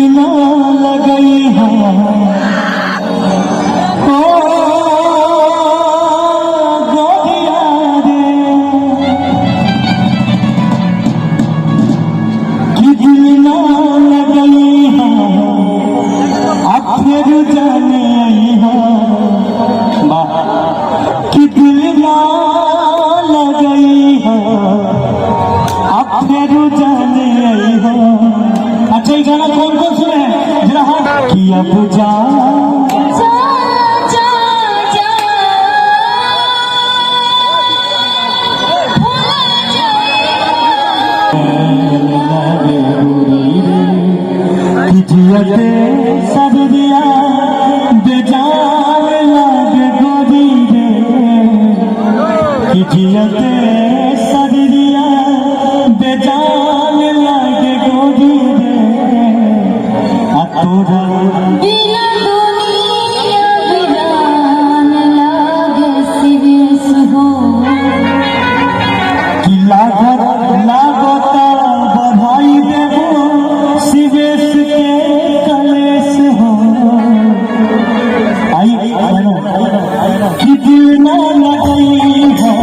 ना लगई है गाना कौन कौन सुने जरा हाँ किया पूजा सब दिया बेजान लागे गोदी रे जियते सब दिया बेजान लागे गोदी रे तोरा बिना दुनिया बिरान लागे सिवेश हो कि लागत बढ़ाई देबो सिवेश के कलेश हो आई कि दिल ना लगई हो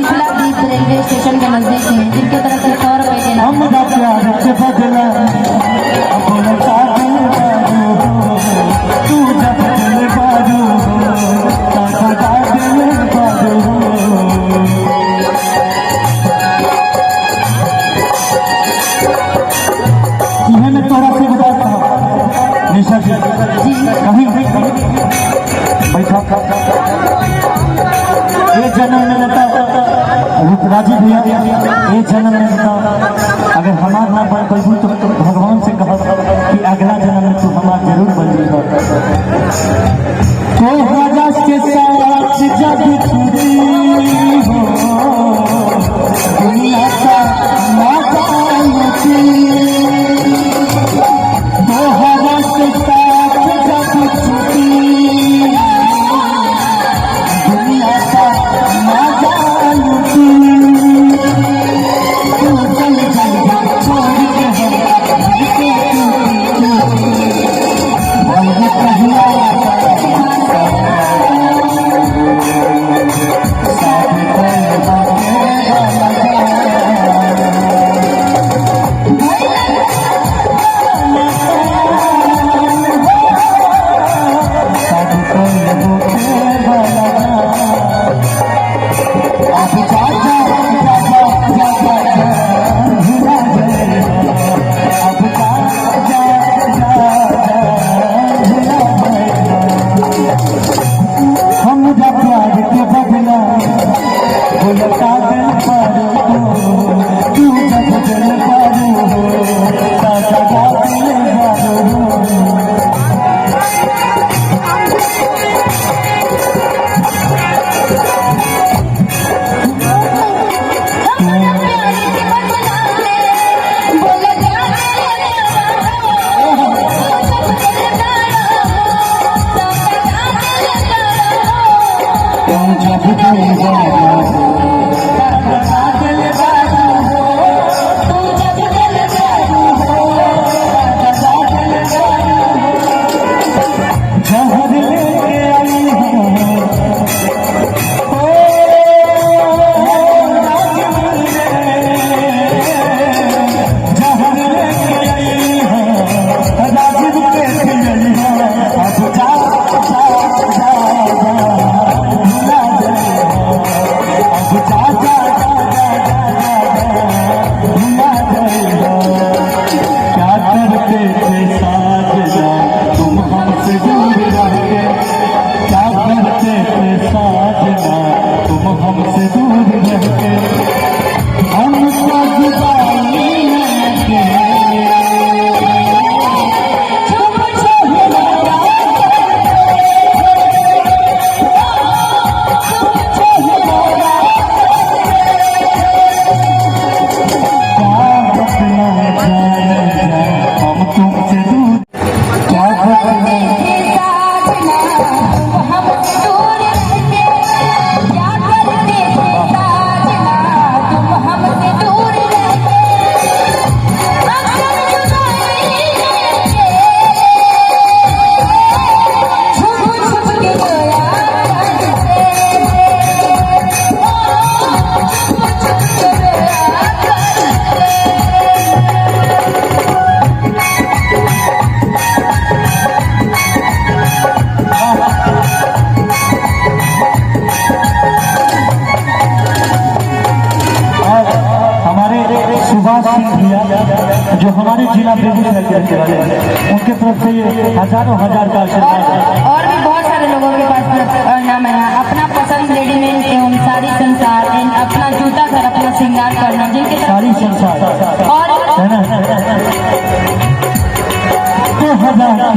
स्टेशन के नजदीक है जिनके तरफ से 100 रुपए देना हम तू मैं तोरा से बताता हूँ निशा जी कहीं बैठा ये जन्म में राजी भैया ये जन्म में अगर हमार ना बन पैबू तो भगवान से कह कि अगला जन्म में तू हमार जरूर बन जाएगा तो राजा के साथ जब छुट्टी हो दुनिया का माता तो हवा के साथ जब छुट्टी दुनिया का माता जो हमारे जिला बेगूसराय के रहने वाले हैं, उनके तरफ से ये हजारों हजार का आशीर्वाद है। और भी बहुत सारे लोगों के पास नाम है। अपना पसंद रेडीमेड एवं सारी संसार अपना जूता कर अपना श्रृंगार करना जिनके सारी संसार और है ना। तो हजार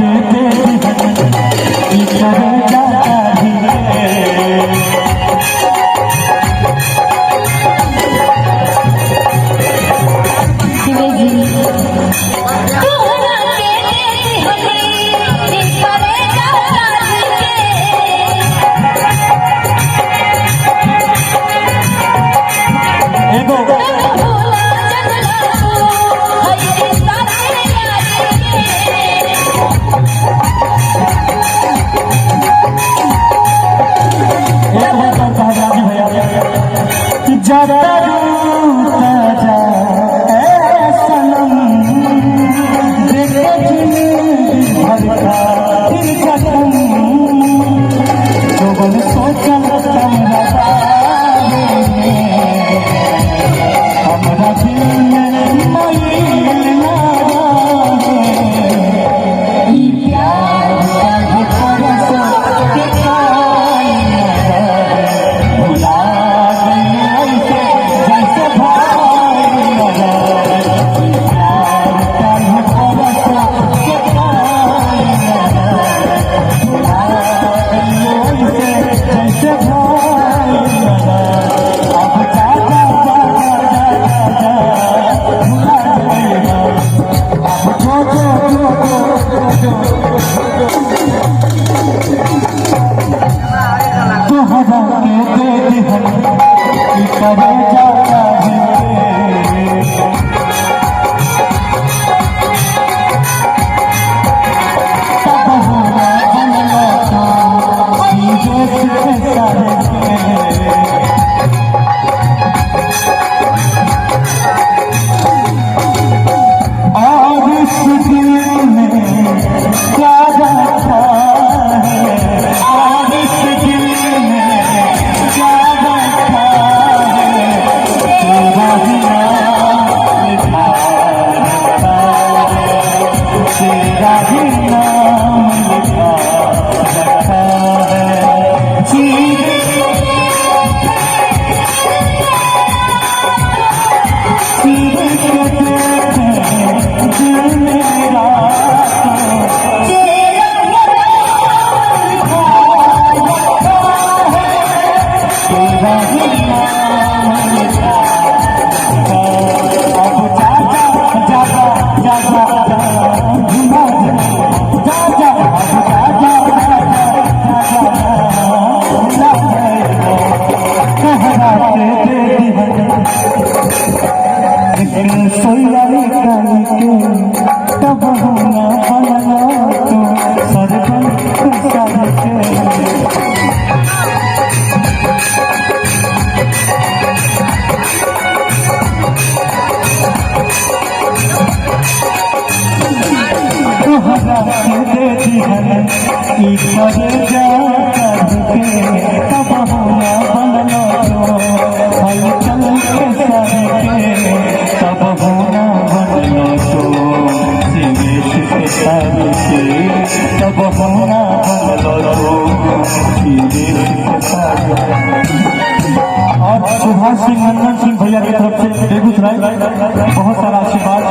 सुभाष सिंह नंदन सिंह भैया की तरफ से बेगूसराय बहुत सारा आशीर्वाद।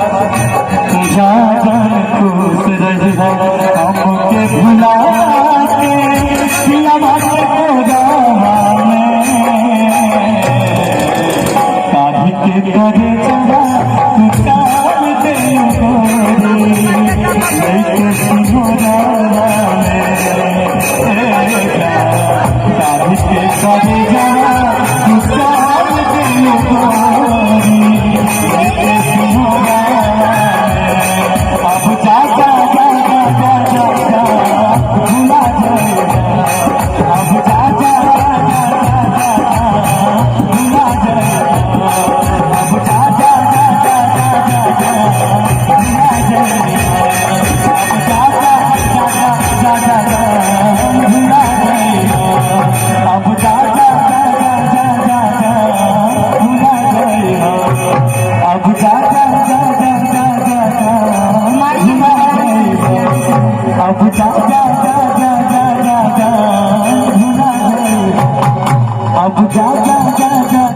जागन खुश रही हमके भुला के पिया बात को जाने काहे के करे